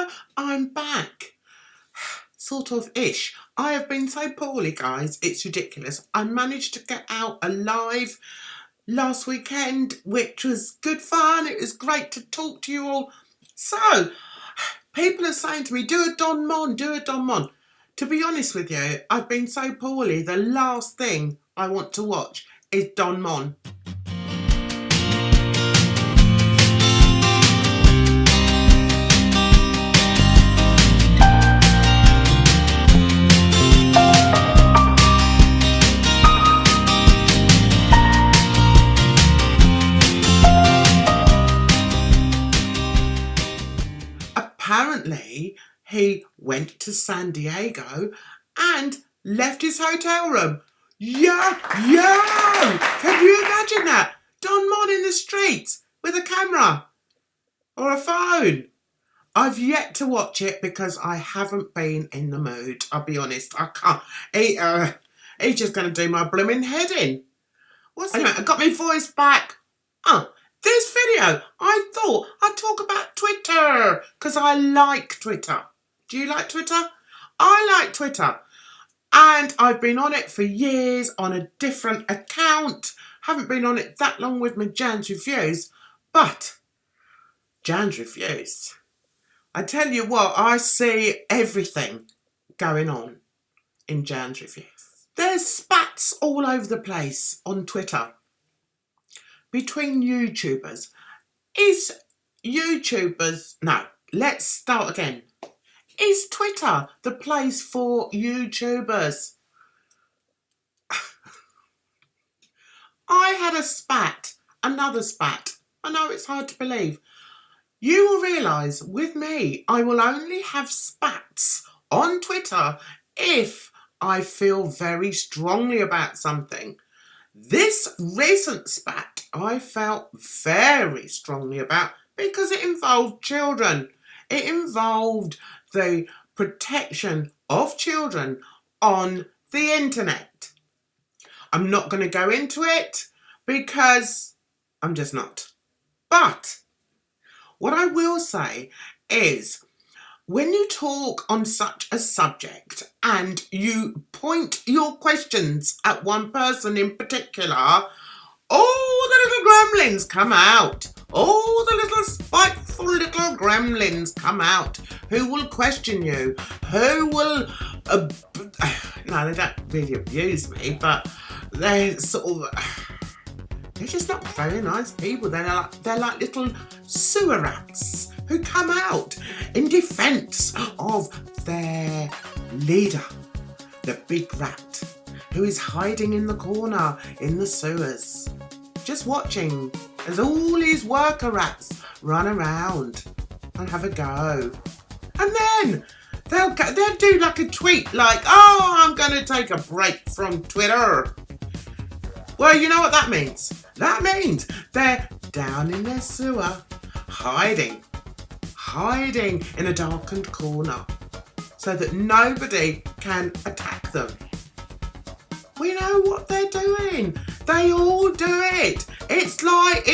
Hello, I'm back. Sort of ish. I have been so poorly, guys, it's ridiculous. I managed to get out alive last weekend, which was good fun. It was great to talk to you all. So, people are saying to me, do a Don Mon, do a Don Mon. To be honest with you, I've been so poorly, the last thing I want to watch is Don Mon. Apparently, he went to San Diego and left his hotel room. Yo! Can you imagine that? Don Mon in the streets with a camera or a phone. I've yet to watch it because I haven't been in the mood. I'll be honest, I can't. He's just going to do my blooming head in. Anyway, I got my voice back. This video, I thought I'd talk about Twitter because I like Twitter. Do you like Twitter? I like Twitter. And I've been on it for years on a different account. Haven't been on it that long with my Jan's Reviews. But Jan's Reviews, I tell you what, I see everything going on in Jan's Reviews. There's spats all over the place on Twitter. Between YouTubers. No, let's start again. Is Twitter the place for YouTubers? I had a spat, another spat. I know it's hard to believe. You will realise with me, I will only have spats on Twitter if I feel very strongly about something. This recent spat I felt very strongly about because it involved children. It involved the protection of children on the internet. I'm not going to go into it because I'm just not. But what I will say is when you talk on such a subject and you point your questions at one person in particular, all the little gremlins come out. All the little spiteful little gremlins come out who will question you, who will, no, they don't really abuse me, but they're they're just not very nice people. They're like little sewer rats who come out in defence of their leader, the big rat, who is hiding in the corner in the sewers, just watching as all these worker rats run around and have a go. And then they'll do like a tweet like, oh, I'm going to take a break from Twitter. Well, you know what that means? That means they're down in their sewer, hiding in a darkened corner so that nobody can attack them. We know what they're doing. They all do it. It's like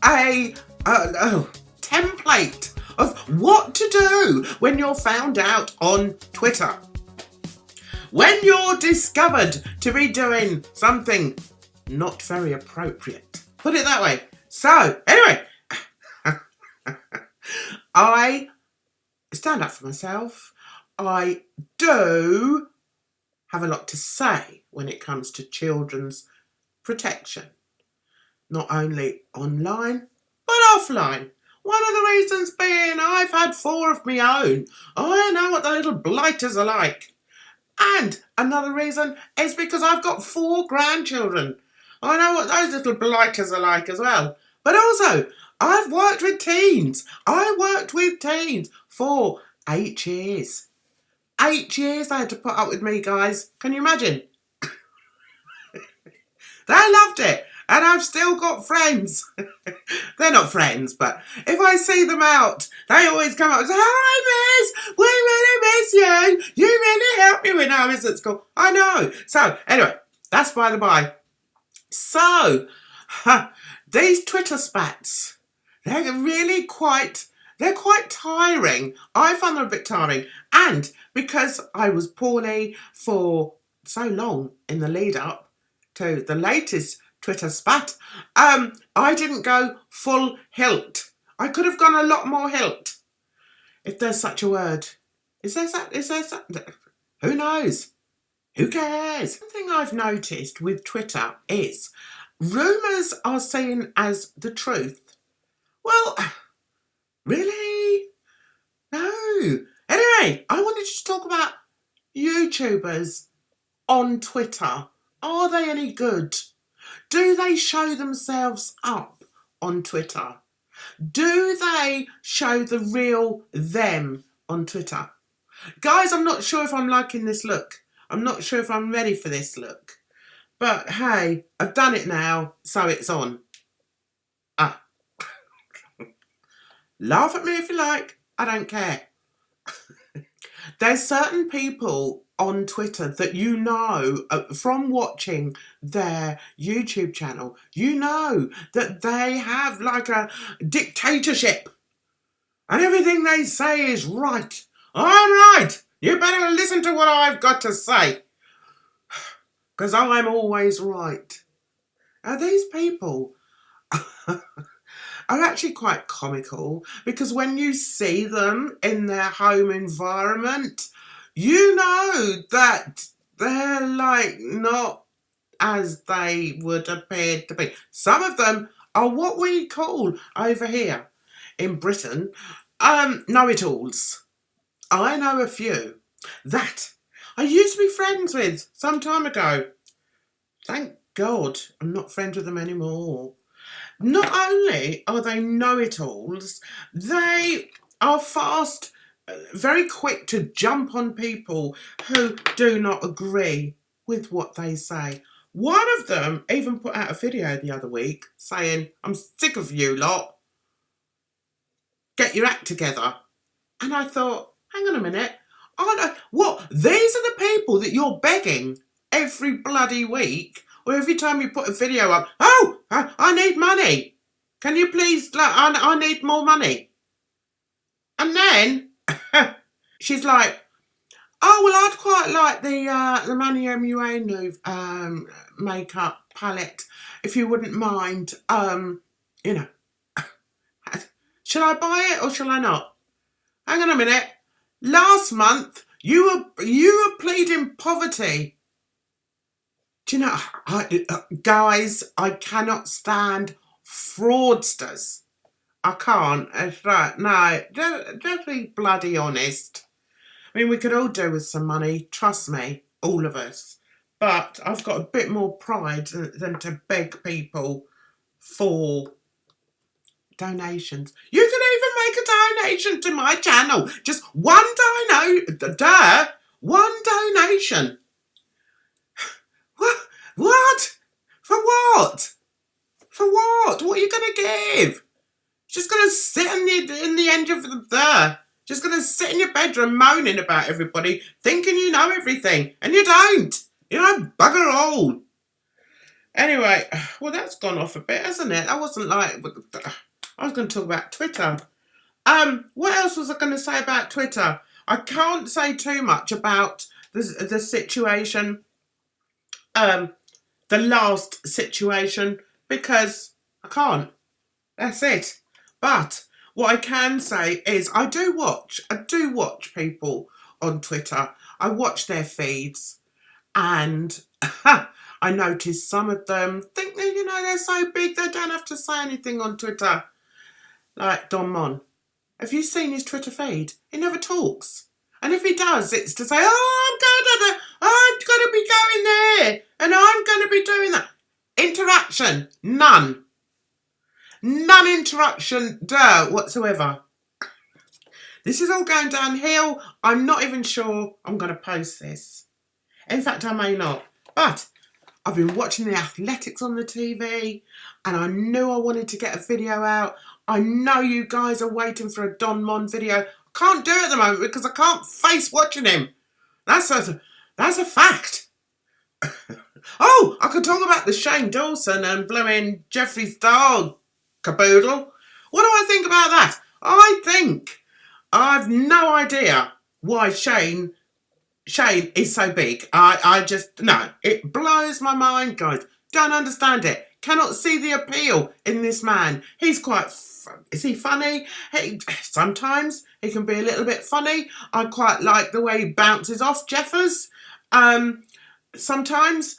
a template of what to do when you're found out on Twitter. When you're discovered to be doing something not very appropriate. Put it that way. So, anyway, I stand up for myself. I do have a lot to say when it comes to children's protection. Not only online, but offline. One of the reasons being I've had 4 of my own. I know what the little blighters are like. And another reason is because I've got 4 grandchildren. I know what those little blighters are like as well. But also, I've worked with teens. I worked with teens for 8 years. 8 years they had to put up with me, guys. Can you imagine? They loved it. And I've still got friends. They're not friends, but if I see them out, they always come up and say, hi, miss, we really miss you. You really helped me when I was at school. I know. So, anyway, that's by the by. So, these Twitter spats, they're really they're quite tiring. I find them a bit tiring. And because I was poorly for so long in the lead up to the latest Twitter spat, I didn't go full hilt. I could have gone a lot more hilt, if there's such a word. Is there such? Who knows? Who cares? One thing I've noticed with Twitter is rumours are seen as the truth. Well, really? No. Anyway, I wanted to talk about YouTubers on Twitter. Are they any good? Do they show themselves up on Twitter? Do they show the real them on Twitter? Guys, I'm not sure if I'm liking this look. I'm not sure if I'm ready for this look. But hey, I've done it now, so it's on. Laugh at me if you like. I don't care. There's certain people on Twitter that you know from watching their YouTube channel, you know that they have like a dictatorship and everything they say is right. I'm right. You better listen to what I've got to say because I'm always right. Now, these people are actually quite comical because when you see them in their home environment, you know that they're like not as they would appear to be. Some of them are what we call over here in Britain know-it-alls. I know a few that I used to be friends with some time ago. Thank God I'm not friends with them anymore. Not only are they know-it-alls, they are fast, very quick to jump on people who do not agree with what they say. One of them even put out a video the other week saying, I'm sick of you lot. Get your act together. And I thought, hang on a minute. What? These are the people that you're begging every bloody week or every time you put a video up. Oh, I need money. Can you please, I need more money. And then she's like, oh, well, I'd quite like the Manny MUA makeup palette, if you wouldn't mind. You know, shall I buy it or shall I not? Hang on a minute. Last month, you were pleading poverty. Do you know, guys, I cannot stand fraudsters. I can't. It's right. No, just be bloody honest. I mean, we could all do with some money, trust me, all of us. But I've got a bit more pride than to beg people for donations. You can even make a donation to my channel. Just one donation. What? For what? For what? What are you going to give? Just going to sit in the end of the... Just going to sit in your bedroom moaning about everybody, thinking you know everything. And you don't. You know, bugger all. Anyway, well, that's gone off a bit, hasn't it? That wasn't like... I was going to talk about Twitter. What else was I going to say about Twitter? I can't say too much about the situation, the last situation, because I can't. That's it. But what I can say is I do watch people on Twitter. I watch their feeds and I notice some of them think that, you know, they're so big they don't have to say anything on Twitter. Like Don Mon. Have you seen his Twitter feed? He never talks. And if he does, it's to say, oh, I'm going to be going there and I'm going to be doing that. Interaction. None. None interaction whatsoever. This is all going downhill. I'm not even sure I'm going to post this. In fact, I may not. But I've been watching the athletics on the TV and I knew I wanted to get a video out. I know you guys are waiting for a Don Mon video. I can't do it at the moment because I can't face watching him. That's a fact. I could talk about the Shane Dawson and blowing Jeffrey's dog caboodle. What do I think about that? I think I've no idea why Shane is so big. I just, no, it blows my mind, guys. Don't understand it. Cannot see the appeal in this man. He's quite, is he funny? Sometimes he can be a little bit funny. I quite like the way he bounces off Jeffers sometimes.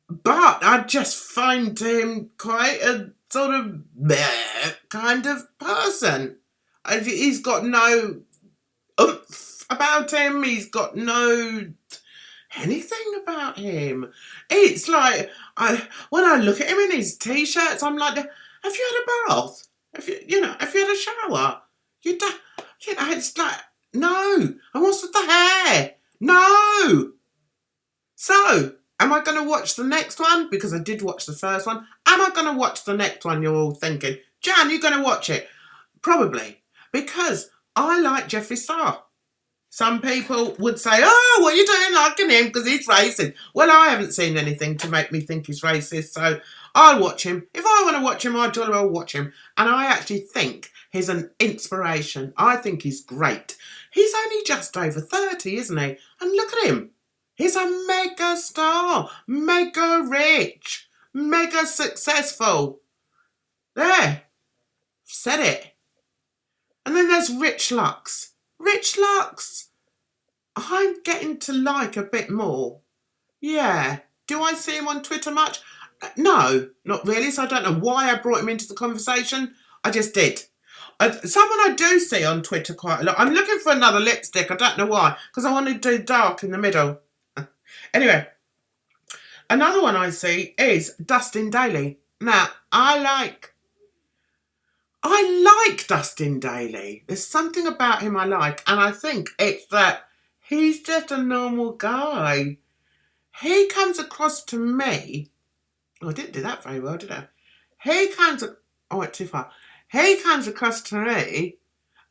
But I just find him quite a sort of kind of person. He's got no oomph about him. He's got no anything about him. It's like, when I look at him in his t-shirts, I'm like, have you had a bath? Have you had a shower? It's like, no. And what's with the hair? No. So, am I going to watch the next one? Because I did watch the first one. Am I going to watch the next one? You're all thinking, Jan, you're going to watch it? Probably. Because I like Jeffree Star. Some people would say, oh, what are you doing liking him because he's racist? Well, I haven't seen anything to make me think he's racist, so I'll watch him. If I want to watch him, I'll jolly well watch him. And I actually think he's an inspiration. I think he's great. He's only just over 30, isn't he? And look at him. He's a mega star, mega rich, mega successful. There, said it. And then there's RICHLUX. RICHLUX, I'm getting to like a bit more. Yeah. Do I see him on Twitter much? No, not really. So I don't know why I brought him into the conversation. I just did. Someone I do see on Twitter quite a lot. I'm looking for another lipstick. I don't know why. Because I want to do dark in the middle. Anyway, another one I see is Dustindailey. Now, I like Dustindailey. There's something about him I like, and I think it's that he's just a normal guy. He comes across to me. Oh, I didn't do that very well, did I? I went too far. He comes across to me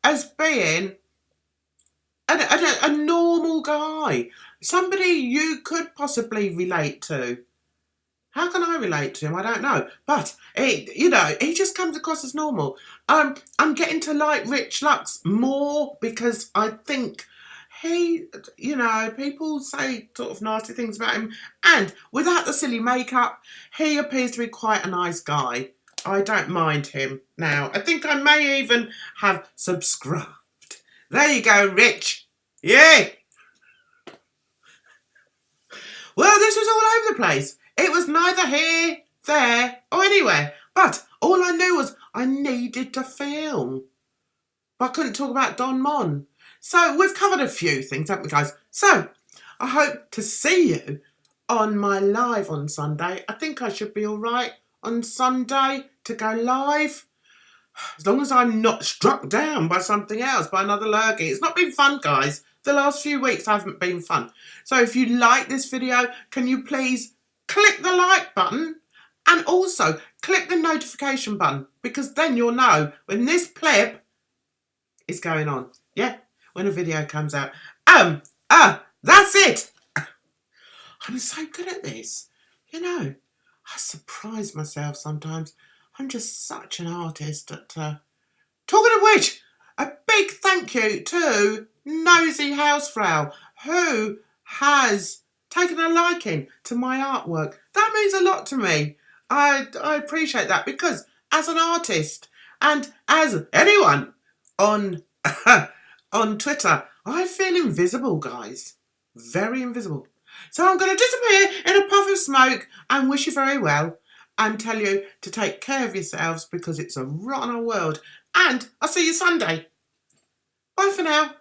as being a normal guy. Somebody you could possibly relate to. How can I relate to him? I don't know. But, he just comes across as normal. I'm getting to like RICHLUX more because I think people say sort of nasty things about him. And without the silly makeup, he appears to be quite a nice guy. I don't mind him now. I think I may even have subscribed. There you go, Rich. Yeah. Well, this was all over the place. It was neither here, there, or anywhere. But all I knew was I needed to film. But I couldn't talk about Don Mon. So we've covered a few things, haven't we, guys? So I hope to see you on my live on Sunday. I think I should be all right on Sunday to go live. As long as I'm not struck down by something else, by another lurgy. It's not been fun, guys. The last few weeks haven't been fun. So if you like this video, can you please click the like button and also click the notification button, because then you'll know when this pleb is going on. Yeah, when a video comes out. That's it. I'm so good at this. I surprise myself sometimes. I'm just such an artist at... Talking of which, a big thank you to Nosy Housefrau, who has taken a liking to my artwork. That means a lot to me. I appreciate that, because as an artist and as anyone on on Twitter, I feel invisible, guys. Very invisible. So I'm going to disappear in a puff of smoke and wish you very well and tell you to take care of yourselves because it's a rotten old world. And I'll see you Sunday. Bye for now.